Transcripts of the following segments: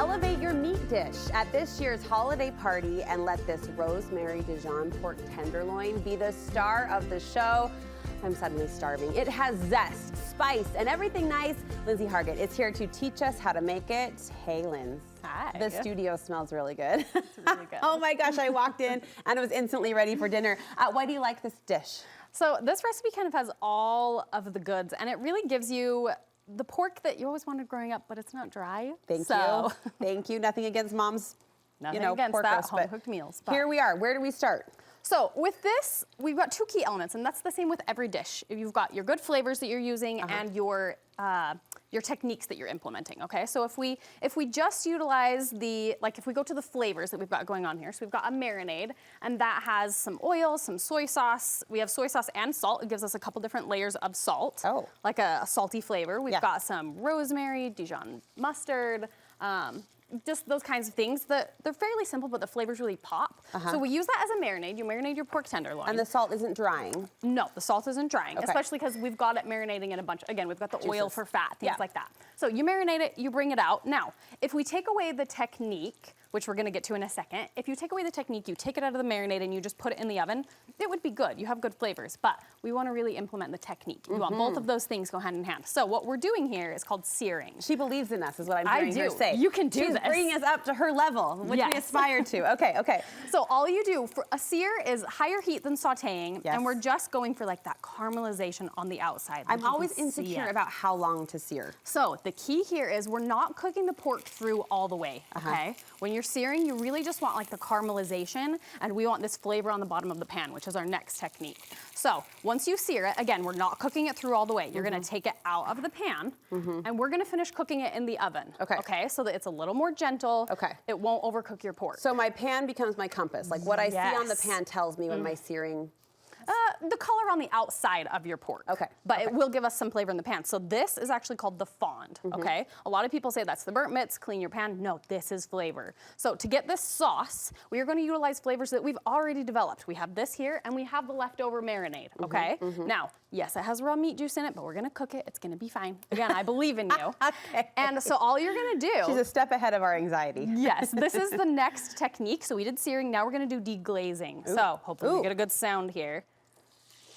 elevate your meat dish at this year's holiday party and let this Rosemary Dijon pork tenderloin be the star of the show. I'm suddenly starving. It has zest, spice, and everything nice. Lindsey Hargett is here to teach us how to make it. Hey, Linz. Hi. The studio smells really good. It's really good. Oh my gosh, I walked in and it was instantly ready for dinner. Why do you like this dish? So this recipe kind of has all of the goods, and it really gives you the pork that you always wanted growing up, but it's not dry. Thank you. Thank you. Nothing against mom's, Nothing against pork that roast, home-cooked meals. But here we are. Where do we start? So with this, we've got two key elements, and that's the same with every dish. You've got your good flavors that you're using and your techniques that you're implementing, okay? So if we just utilize if we go to the flavors that we've got going on here, so we've got a marinade, and that has some oil, some soy sauce. We have soy sauce and salt. It gives us a couple different layers of salt, like a salty flavor. We've got some rosemary, Dijon mustard, just those kinds of things. They're fairly simple, but the flavors really pop. So we use that as a marinade. You marinate your pork tenderloin. And the salt isn't drying? No, the salt isn't drying, especially because we've got it marinating in a bunch. Again, we've got the Juices. oil for fat, things like that. So you marinate it, you bring it out. Now, if we take away the technique, which we're gonna get to in a second, if you take away the technique, you take it out of the marinade and you just put it in the oven, it would be good. You have good flavors, but we wanna really implement the technique. You want both of those things go hand in hand. So what we're doing here is called searing. She believes in us, is what I'm hearing her say. You can do She's this. bringing us up to her level, which we aspire to. Okay. So all you do for a sear is higher heat than sauteing, and we're just going for like that caramelization on the outside. I'm always insecure about how long to sear. So the key here is we're not cooking the pork through all the way, okay? When you're searing, you really just want like the caramelization, and we want this flavor on the bottom of the pan, which is our next technique. So once you sear it, again, we're not cooking it through all the way. You're gonna take it out of the pan, and we're gonna finish cooking it in the oven. Okay, so that it's a little more gentle. It won't overcook your pork. So my pan becomes my compass. Like what I see on the pan tells me when my searing. The color on the outside of your pork. But it will give us some flavor in the pan. So this is actually called the fond, okay? A lot of people say that's the burnt mitts, clean your pan. No, this is flavor. So to get this sauce, we are gonna utilize flavors that we've already developed. We have this here, and we have the leftover marinade, okay? Now, yes, it has raw meat juice in it, but we're gonna cook it. It's gonna be fine. Again, I believe in you. And so all you're gonna do. She's a step ahead of our anxiety. Yes, this is the next technique. So we did searing, now we're gonna do deglazing. So hopefully we get a good sound here.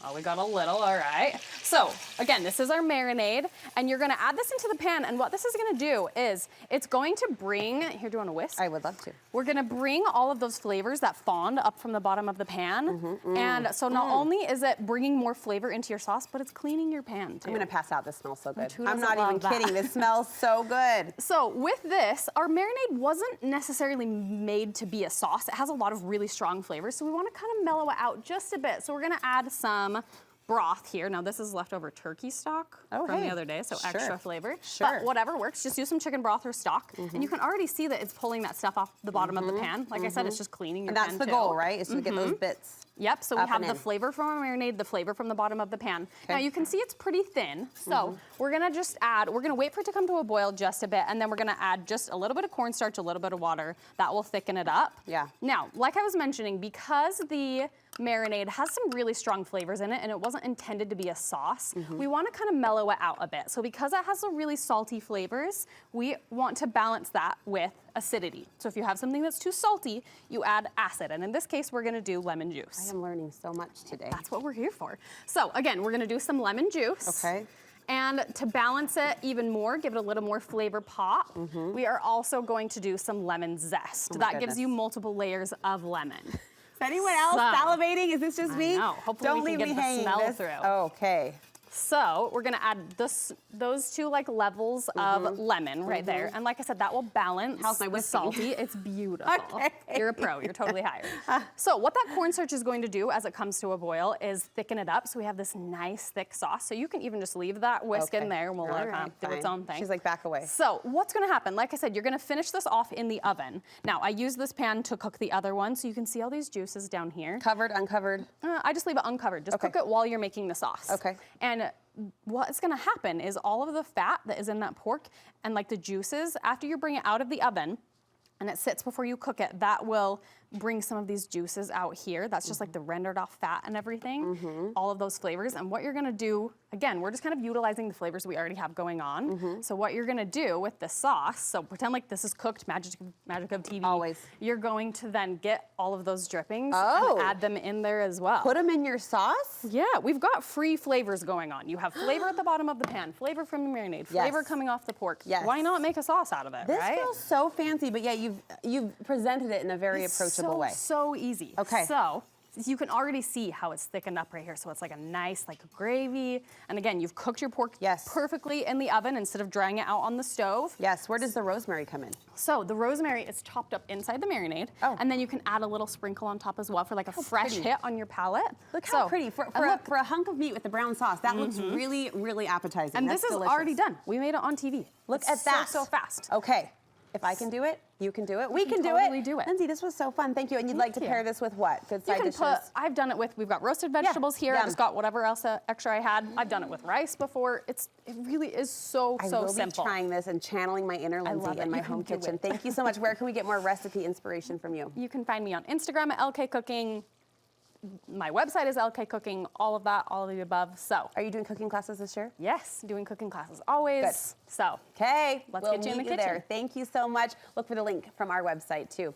Oh, we got a little, all right. So again, this is our marinade, and you're gonna add this into the pan, and what this is gonna do is it's going to bring, here, do you want a whisk? I would love to. We're gonna bring all of those flavors, that fond, up from the bottom of the pan. And so not only is it bringing more flavor into your sauce, but it's cleaning your pan too. I'm gonna pass out, this smells so good. Who I'm doesn't not even love kidding, that? this smells so good. So with this, our marinade wasn't necessarily made to be a sauce. It has a lot of really strong flavors, so we wanna kind of mellow it out just a bit. So we're gonna add some broth here. Now this is leftover turkey stock from the other day, so extra flavor. But whatever works, just use some chicken broth or stock, and you can already see that it's pulling that stuff off the bottom of the pan. Like I said, it's just cleaning your pan And that's the goal, right? Is to get those bits. Yep, so we have the flavor from our marinade, the flavor from the bottom of the pan. Now you can see it's pretty thin, so we're gonna just add, we're gonna wait for it to come to a boil just a bit, and then we're gonna add just a little bit of cornstarch, a little bit of water. That will thicken it up. Now, like I was mentioning, because the marinade has some really strong flavors in it, and it wasn't intended to be a sauce, we wanna kind of mellow it out a bit. So because it has some really salty flavors, we want to balance that with acidity. So if you have something that's too salty, you add acid. And in this case, we're gonna do lemon juice. I am learning so much today. That's what we're here for. So again, we're gonna do some lemon juice. And to balance it even more, give it a little more flavor pop, we are also going to do some lemon zest. That gives you multiple layers of lemon. Is anyone else salivating? Is this just me? No, hopefully Don't we can leave get me the hanging. smell through. Okay. So we're gonna add those two like levels of lemon right there. And like I said, that will balance the salty. It's beautiful. You're a pro, you're totally hired. So what that cornstarch is going to do as it comes to a boil is thicken it up so we have this nice thick sauce. So you can even just leave that whisk in there and we'll let it do its own thing. She's like, back away. So what's gonna happen? Like I said, you're gonna finish this off in the oven. Now I use this pan to cook the other one, so you can see all these juices down here. Covered, uncovered? I just leave it uncovered. Just cook it while you're making the sauce. And what's gonna happen is all of the fat that is in that pork and like the juices, after you bring it out of the oven and it sits before you cook it, that will bring some of these juices out here. That's just like the rendered off fat and everything, all of those flavors. And what you're gonna do, again, we're just kind of utilizing the flavors we already have going on. So what you're gonna do with the sauce, so pretend like this is cooked, magic of TV. Always. You're going to then get all of those drippings and add them in there as well. Put them in your sauce? Yeah, we've got free flavors going on. You have flavor at the bottom of the pan, flavor from the marinade, flavor coming off the pork. Yes. Why not make a sauce out of it, This right? feels so fancy, but yeah, you've presented it in a very approachable way. So easy. Okay. So you can already see how it's thickened up right here. So it's like a nice like gravy. And again, you've cooked your pork perfectly in the oven instead of drying it out on the stove. Yes, where does the rosemary come in? So the rosemary is chopped up inside the marinade. And then you can add a little sprinkle on top as well for like a fresh hit on your palate. Look how pretty. For a hunk of meat with the brown sauce, that looks really, really appetizing. And That's this is delicious. already done. We made it on TV. Look at that. So fast. Okay. If I can do it, you can do it. We can totally do it. Lindsey, this was so fun. Thank you. And you'd like to pair this with what? Good side dishes? I've done it with, we've got roasted vegetables here. I just got whatever else extra I had. I've done it with rice before. It really is so simple. I will be trying this and channeling my inner Lindsey in my home kitchen. Thank you so much. Where can we get more recipe inspiration from you? You can find me on Instagram at LK Cooking. My website is LK Cooking, all of that, all of the above. So, are you doing cooking classes this year? Yes, doing cooking classes always. Good. So, okay, let's get you in the kitchen. There. Thank you so much. Look for the link from our website too.